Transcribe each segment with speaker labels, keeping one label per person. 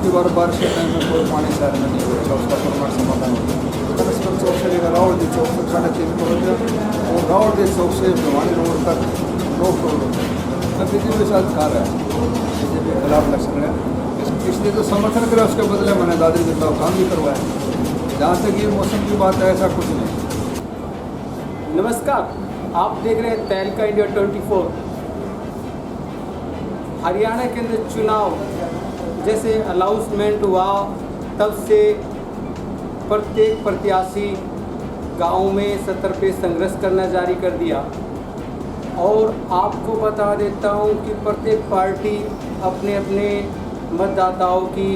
Speaker 1: की बार बारिश के टाइम में कोई पानी शहर में नहीं होगा, उसका परमानेंट समाधान होगा। कनस्पर चौक से लेकर रावड़ी चौक तक 3.5 करोड़ रुपये और रावड़ी चौक से भिवानी रोड तक 2 करोड़ रुपये। मैं बीजेपी के साथ खा रहा है, बीजेपी के खिलाफ इलेक्शन है, इसलिए तो समर्थन करा, उसके बदले मैंने दादरी जनता को काम भी करवाया। जहाँ तक ये मौसम की बात है, ऐसा कुछ नहीं।
Speaker 2: नमस्कार, आप देख रहे हैं तहलका इंडिया 24। हरियाणा के अंदर चुनाव जैसे अनाउंसमेंट हुआ तब से प्रत्येक प्रत्याशी गांव में सतर पे संघर्ष करना जारी कर दिया। और आपको बता देता हूं कि प्रत्येक पार्टी अपने अपने मतदाताओं की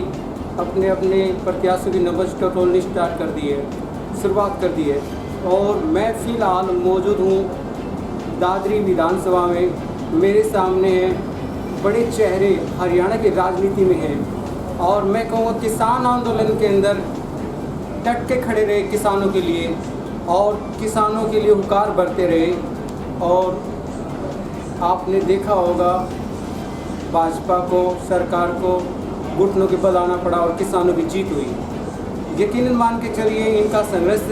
Speaker 2: अपने अपने प्रत्याशियों की नब्ज टटोलनी स्टार्ट कर दी है, शुरुआत कर दी है। और मैं फ़िलहाल मौजूद हूँ दादरी विधानसभा में। मेरे सामने हैं बड़े चेहरे हरियाणा की राजनीति में हैं और मैं कहूँगा किसान आंदोलन के अंदर डट के खड़े रहे किसानों के लिए और किसानों के लिए हुकार भरते रहे। और आपने देखा होगा भाजपा को, सरकार को घुटनों के बल आना पड़ा और किसानों की जीत हुई। यकीनन मान के चलिए इनका संघर्ष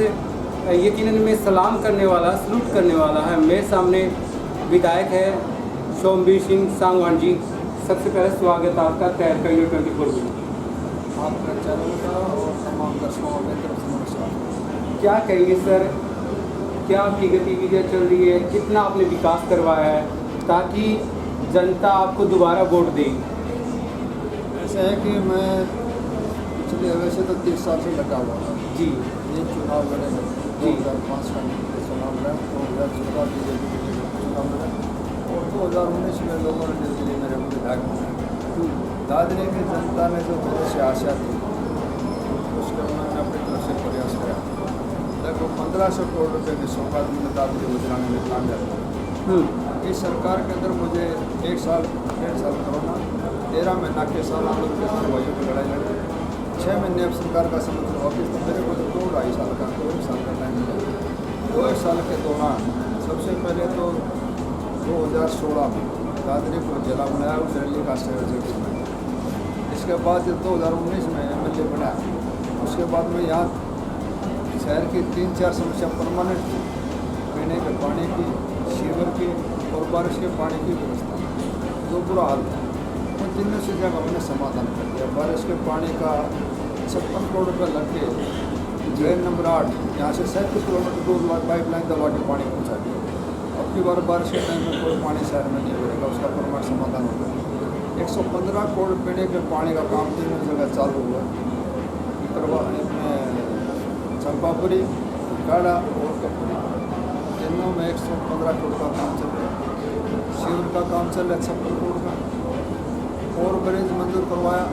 Speaker 2: यकीनन में सलाम करने वाला, सलूट करने वाला है। मेरे सामने विधायक है सोमवीर सिंह सांगवान जी। सबसे पहले स्वागत आपका तहलका इंडिया 24 में।
Speaker 1: आपका चैनल का और तमाम दर्शकों में तरफ से नमस्कार।
Speaker 2: क्या कहेंगे सर, क्या आपकी गतिविधियाँ चल रही है, कितना आपने विकास करवाया है ताकि जनता आपको दोबारा वोट दे?
Speaker 1: ऐसा है कि मैं पिछले वैसे तो 30 साल से लगा हुआ था
Speaker 2: जी।
Speaker 1: ये चुनाव लड़े 2005 का चुनाव लड़ा, 2014 बीजेपी के चुनाव लड़ा और 2019 में लोगों ने दिल्ली मेरे को विधायक बनाया। दादरी की जनता ने जो मेरे से आशा थी उसके उन्होंने अपनी तरफ से प्रयास किया। लगभग 1500 करोड़ रुपये की सौगात मैंने दादरी योजना में कामयाब। इस सरकार के अंदर मुझे 1 साल 1.5 साल कोरोना, 13 महीना के साल आंदोलन के सिपाहियों की लड़ाई लड़ी, 6 महीने अब सरकार का समर्थन ऑफिस तो मेरे को तो 2-2.5 साल का 2 साल का टाइम मिला। 2 साल के दौरान सबसे पहले तो 2016 में दादरी को जिला बनाया, उस रैली का संयोजक बनाया। इसके बाद जब 2019 में MLA बनाया, उसके बाद में यहाँ शहर की 3-4 समस्या परमानेंट थी, पीने के पानी की, सीवर की और बारिश के पानी की व्यवस्था, जो बुरा हाल था। उन तीनों से जगह मैंने समाधान कर दिया। बारिश के पानी का 56 करोड़ रुपये लग के ड्रेन नंबर 8 यहाँ से 37 किलोमीटर दूर पाइपलाइन दबा के पानी पहुँचा दिया। अब की बार बारिश के टाइम में कोई पानी शहर में नहीं होगा, उसका परमानेंट समाधान होगा। 115 करोड़ पीने के पानी का काम तीनों जगह चालू हुआ। चंपापुरी, गाड़ा और कपूरी, तीनों में 115 करोड़ का काम चल रहा है। शिवर का काम चल रहा है 56 करोड़ का। और ब्रिज मंजूर करवाया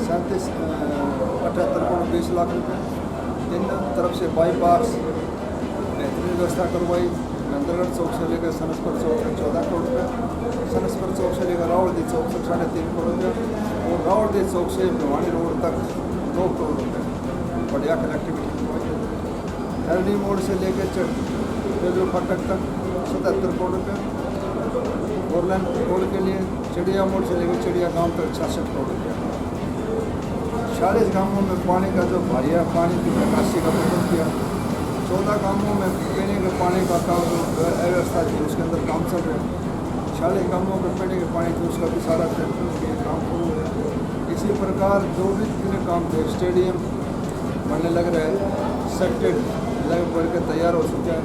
Speaker 1: 78 करोड़ 20 लाख रुपये। तीनों तरफ से बाईपास बेहतरीन व्यवस्था करवाई। नंदगढ़ चौक से लेकर सनस्पर चौक तक 14 करोड़ रुपये, सनस्पर चौक से लेकर रावड़ी चौक तक 3.5 करोड़ रुपये और रावड़ी चौक से भिवानी रोड तक 2 करोड़ रुपये बढ़िया कनेक्टिविटी करवाई। एलडी मोड़ से लेकर रेलवे फाटक तक 77 करोड़ रुपये। फोरलाइन रोड के लिए चिड़िया मोड़ से लेकर चिड़िया गांव तक 66 करोड़ रुपये। 40 गाँवों में पानी का जो भारिया पानी की निकासी का प्रबंध किया। 14 गाँवों में पीने के पानी का काम जो अव्यवस्था थी उसके अंदर काम चल रहा है। 40 गाँवों में पीने के पानी थी उसका भी सारा काम शुरू है। इसी प्रकार जो भी जितने काम थे, स्टेडियम बनने लग रहा है, सेक्टेड लग बढ़ के तैयार हो चुका है।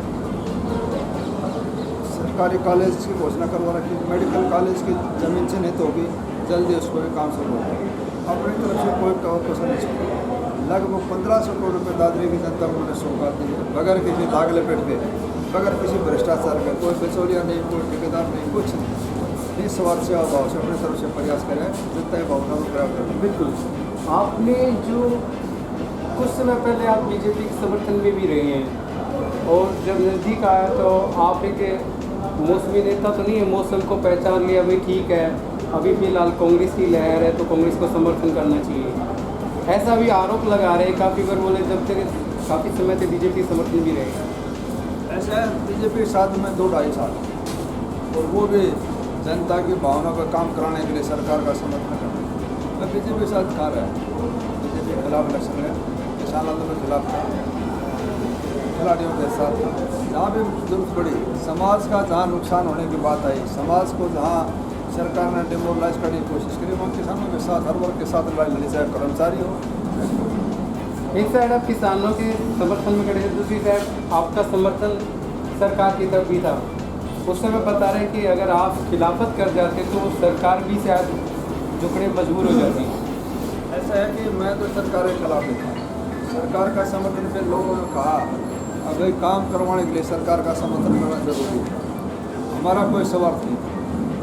Speaker 1: सरकारी कॉलेज की घोषणा करवा रखी, मेडिकल कॉलेज की ज़मीन से नहीं तो होगी, जल्दी उस पर भी काम शुरू होगा। अपनी तरफ से कोई क्वेश्चन नहीं छोड़ा। लगभग 1500 करोड़ रुपये दादरी की जनता को मैंने सौगात दी है, बगैर किसी दाग लपेट के, बगैर किसी भ्रष्टाचार के। कोई बिचौलिया नहीं, कोई ठेकेदार नहीं, कुछ नहीं। इस सवाल से भाव से अपनी तरफ से प्रयास करें, जितना भावना को प्रयास करें।
Speaker 2: बिल्कुल। आपने जो कुछ समय पहले आप बीजेपी के समर्थन में भी रहे हैं और जब नज़दीक आया तो आप एक मौसमी नेता तो नहीं है, मौसम को पहचान लिया भाई ठीक है, अभी फिलहाल कांग्रेस की लहर है तो कांग्रेस को समर्थन करना चाहिए, ऐसा भी आरोप लगा रहे हैं। काफ़ी बार बोले जब तक काफ़ी समय से बीजेपी समर्थन भी रहे।
Speaker 1: ऐसा है, बीजेपी के साथ में 2-2.5 साल और वो भी जनता की भावना का काम कराने के लिए सरकार का समर्थन करना। मैं बीजेपी के साथ खा रहा है, खिलाफ इलेक्शन में किसान आंदोलन के खिलाफ था, खिलाड़ियों के साथ था। जहाँ भी जरूरत पड़ी, समाज का जहाँ नुकसान होने की बात आई, समाज को जहाँ सरकार ने डिमोरलाइज करने की कोशिश करी, वहाँ किसानों के साथ, हर वर्ग के साथ लड़ाई लड़ी, चाहे कर्मचारी हो।
Speaker 2: एक साइड आप किसानों के समर्थन में खड़े थे, दूसरी साइड आपका समर्थन सरकार की तरफ भी था। उस समय बता रहे हैं कि अगर आप खिलाफत कर जाते तो सरकार भी शायद झुकने मजबूर हो जाती।
Speaker 1: ऐसा है कि मैं तो सरकार के खिलाफ नहीं था। सरकार का समर्थन पे लोगों ने कहा अगर काम करवाने के लिए सरकार का समर्थन करना जरूरी है, हमारा कोई स्वार्थ नहीं था,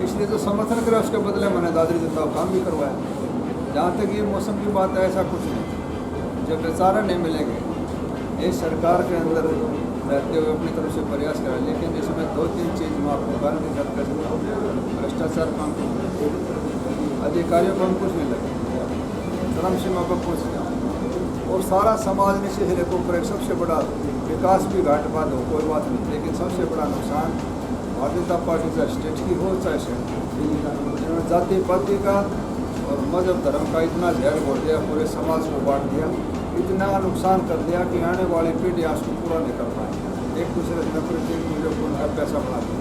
Speaker 1: इसलिए तो समर्थन करा, उसके बदले मैंने दादरी जनता को काम भी करवाया। जहाँ तक ये मौसम की बात है, ऐसा कुछ नहीं, जब बेचारा नहीं मिलेंगे, ये सरकार के अंदर रहते हुए अपनी तरफ से प्रयास करें, लेकिन इसमें 2-3 चीज़ मैं आपको कारण के साथ कर सकता हूँ। भ्रष्टाचार काम अधिकारियों को हम कुछ नहीं लगे, चरम सीमा पर पहुँच गया, और सारा समाज ने शहर को ऊपर एक सबसे बड़ा विकास भी घाट पा दो कोई बात नहीं, लेकिन सबसे बड़ा नुकसान भारतीय जनता पार्टी चाहे स्टेट की हो चाहे सेंटर, जाति पाति का और मजहब धर्म का इतना जहर घोल दिया, पूरे समाज को बांट दिया, इतना नुकसान कर दिया कि आने वाली पीढ़ी आज को पूरा नहीं कर पाए, एक दूसरे से नफरत, एक दूसरे को उनका पैसा बढ़ा दिया।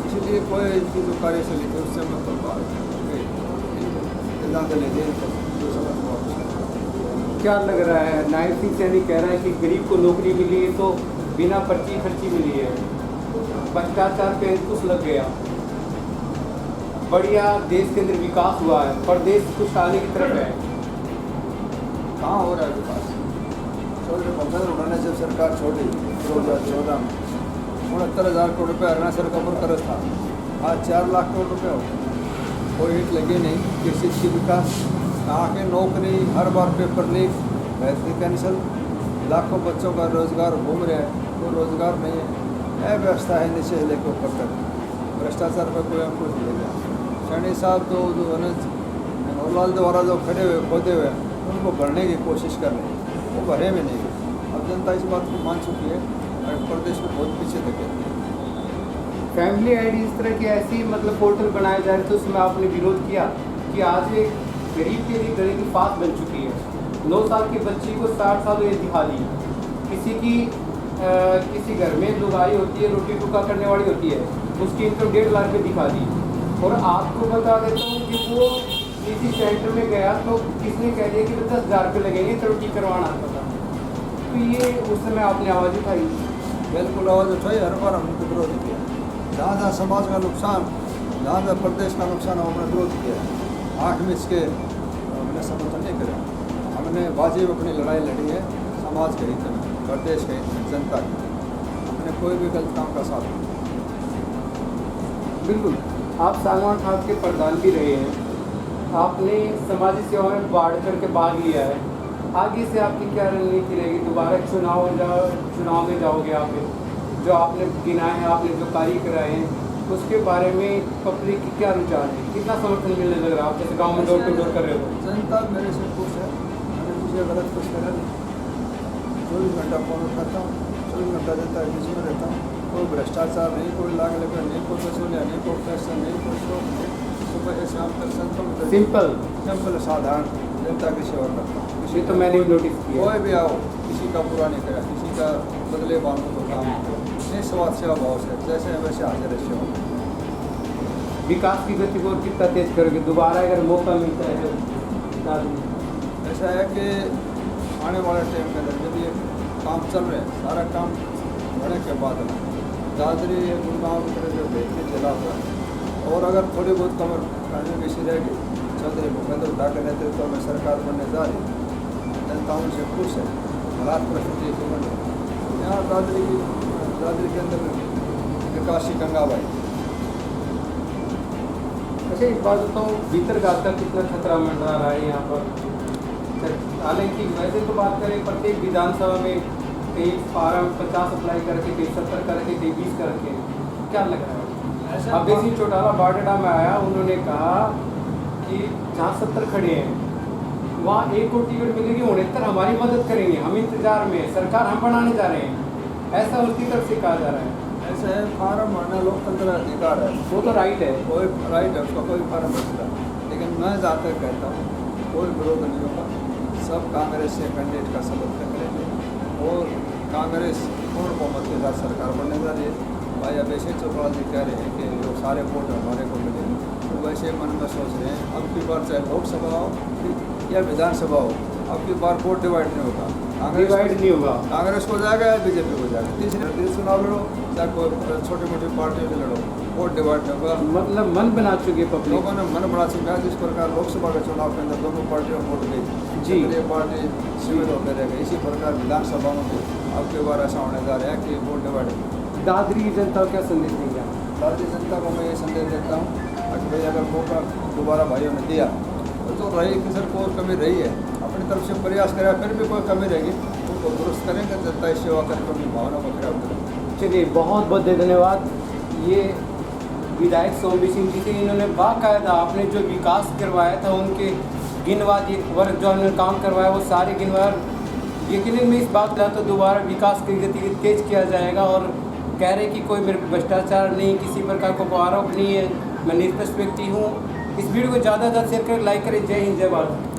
Speaker 1: इसलिए कोई इनकी जो कार्यशैली थी उससे मतलब
Speaker 2: क्या लग रहा है? नायब सिंह सैनी कह रहा है कि गरीब को नौकरी मिली है तो बिना पर्ची खर्ची मिली है, भ्रष्टाचार पे अंकुश लग गया, बढ़िया देश के अंदर विकास हुआ है, प्रदेश खुशहाली की तरफ है।
Speaker 1: कहाँ हो रहा है विकास? 14 उन्होंने जब सरकार छोड़ी 2014 में 69,000 करोड़ रुपये अरुणाचल का ऊपर कर्ज था, आज 4 लाख करोड़ रुपये हो, कोई हिट लगी नहीं। किस चीज़ की विकास? कहाँ के नौकरी, हर बार पेपर लीक, भर्ती कैंसिल, लाखों बच्चों का रोजगार घूम रहा है, कोई रोजगार नहीं है, अव्यवस्था है नीचे लेकर ऊपर तक, भ्रष्टाचार पर कोई अंकुश नहीं लगा। सैनी साहब तो जो मनोहरलाल द्वारा जो खड़े हुए खोदे हुए उनको भरने की कोशिश कर रहे हैं, वो भरे में नहीं गए। अब जनता इस बात को मान चुकी है और प्रदेश में बहुत पीछे तक है।
Speaker 2: फैमिली आईडी इस तरह की ऐसी मतलब पोर्टल बनाए जा रहे थे, उसमें आपने विरोध किया कि आज एक गरीब के लिए गले की फांस बन चुकी है। 9 साल की बच्ची को 60 साल एज दिखा दी, किसी घर में लुगाई होती है, रोटी टुका करने वाली होती है, उसकी इनकम 1.5 लाख रुपये दिखा दी। और आपको बता देता हूँ कि वो किसी सेंटर में गया तो किसने कह दिया कि 10,000 रुपये लगेंगे तो रोटी करवाना आता था। तो ये उस समय आपने आवाज़ उठाई?
Speaker 1: बिल्कुल आवाज़ उठाई, हर बार हमने विरोध किया। जहाँ जहाँ समाज का नुकसान, जहाँ जहाँ प्रदेश का नुकसान हमने विरोध किया। आँख में इसके हमने समर्थन नहीं करा, हमने वाजिब अपनी लड़ाई लड़ी है समाज के हित में, प्रदेश के हित में, जनता के, हमने कोई भी गलत काम का साथ नहीं।
Speaker 2: बिल्कुल, आप सालमान खान के प्रधान भी रहे हैं, आपने समाजी सेवा में बढ़ चढ़ के भाग लिया है, आगे से आपकी क्या रणनीति रहेगी? दोबारा चुनाव में जाओगे आप? जो आपने गिनाए हैं, आपने जो कार्य कराए हैं, उसके बारे में पब्लिक की क्या रुझान है? कितना समर्थन मिलने लग रहा है? आप जैसे गांव में डोर टू डोर कर रहे हो,
Speaker 1: जनता मेरे से खुश है, मैंने मुझे गलत कुछ करा नहीं। 24 घंटा फोन उठाता हूँ, 24 घंटा जनता के बीच में रहता हूँ, कोई भ्रष्टाचार नहीं, कोई लाग लगा नहीं, कोई वसूलिया नहीं, कोई पैसा नहीं, कोई शौक नहीं, सुबह से शाम तक सिंपल साधारण जनता की सेवा करता हूँ।
Speaker 2: ये तो मैंने भी नोटिस किया।
Speaker 1: कोई भी आओ, किसी का बुरा नहीं करा, किसी का बदले बांधो तो काम निस्वार्थ सेवा भाव से, जैसे है वैसे हाजिर है सेवा।
Speaker 2: विकास की गति को कितना तेज करोगे दोबारा अगर मौका मिलता है?
Speaker 1: ऐसा है कि आने वाले टाइम के अंदर जब ये काम चल रहे हैं, सारा काम होने के बाद दादरी गुड़गांव की तरह जो बेहतरीन जिला हुआ है, और अगर थोड़ी बहुत कमर करने की सी रहेगी, चौधरी भूपेंद्र हुड्डा के नेतृत्व में सरकार बनने जा रही, जनता उनसे खुश है, हालात परिस्थिति से बने यहाँ दादरी के अंदर विकास की गंगाबाई।
Speaker 2: अच्छा, एक बात बताओ, भीतर घात का कितना खतरा मंडरा रहा है यहाँ पर? हालांकि वैसे तो बात करें प्रत्येक विधानसभा में कहीं फार्म 50 अप्लाई करके, कहीं 70 करके, कहीं 20 करके, क्या लग रहा है? अब बेसिन चौटाला बारडेटा में आया, उन्होंने कहा कि जहाँ 70 खड़े हैं वहाँ एक को टिकट मिलेगी, 69 हमारी मदद करेंगे, हम इंतजार में, सरकार हम बनाने जा रहे हैं, ऐसा उसकी तरफ से कहा जा रहा है।
Speaker 1: ऐसे है, फार्म भरना लोकतंत्र अधिकार है,
Speaker 2: वो तो राइट है,
Speaker 1: कोई राइट है उसका, कोई फार्म भर सकता है, लेकिन मैं ज़्यादातर कहता हूँ कोई विरोध नहीं होगा, सब कांग्रेस से कैंडिडेट का समर्थन करेंगे और कांग्रेस पूर्ण बहुमत के साथ सरकार बनने जा रही है। भाई अभिषेक चौटाला जी कह रहे हैं कि जो सारे वोट हमारे को मिलेंगे, तो वैसे मन में सोच रहे हैं अब की बार चाहे लोकसभा हो या विधानसभा हो, अब की बार वोट डिवाइड नहीं होगा,
Speaker 2: डिवाइड नहीं होगा।
Speaker 1: कांग्रेस को जाएगा या बीजेपी को जाएगा। तीसरे चुनाव लड़ो चाहे कोई छोटी मोटी पार्टियों से लड़ो, वोट डिवाइड नहीं होगा।
Speaker 2: मतलब मन बना चुके पब्लिक,
Speaker 1: लोगों ने मन बना चुका है। जिस प्रकार लोकसभा के चुनाव के अंदर दोनों पार्टियों में वोट गई,
Speaker 2: जी।
Speaker 1: ये पार्टी सीमित होते रह गए, इसी प्रकार विधानसभा में भी अब की बार ऐसा होने जा रहा है कि वोट डिवाइड।
Speaker 2: दादरी की जनता को क्या संदेश देंगे आप?
Speaker 1: भारतीय जनता को मैं ये संदेश देता हूँ कि भाई अगर मौका दोबारा भाइयों ने दिया तो जो रही किसी को और कमी रही है अपनी तरफ से प्रयास करें, फिर भी कोई कमी रहेगी उनको दुरुस्त करेंगे, जनता की सेवा करके उनकी भावना को खराब करेंगे।
Speaker 2: चलिए बहुत बहुत धन्यवाद। ये विधायक सोमवी सिंह जी थे, इन्होंने बाकायदा आपने जो विकास करवाया था उनके गिनवादी वर्ग जो उन्होंने काम करवाया वो सारे गिनवार यकीनन में इस बात का तो दोबारा विकास की गति तेज किया जाएगा। और कह रहे कि कोई मेरे भ्रष्टाचार नहीं, किसी प्रकार का आरोप नहीं है, मैं निष्पक्ष व्यक्ति हूँ। इस वीडियो को ज़्यादा से ज़्यादा शेयर करें, लाइक करें। जय हिंद, जय भारत।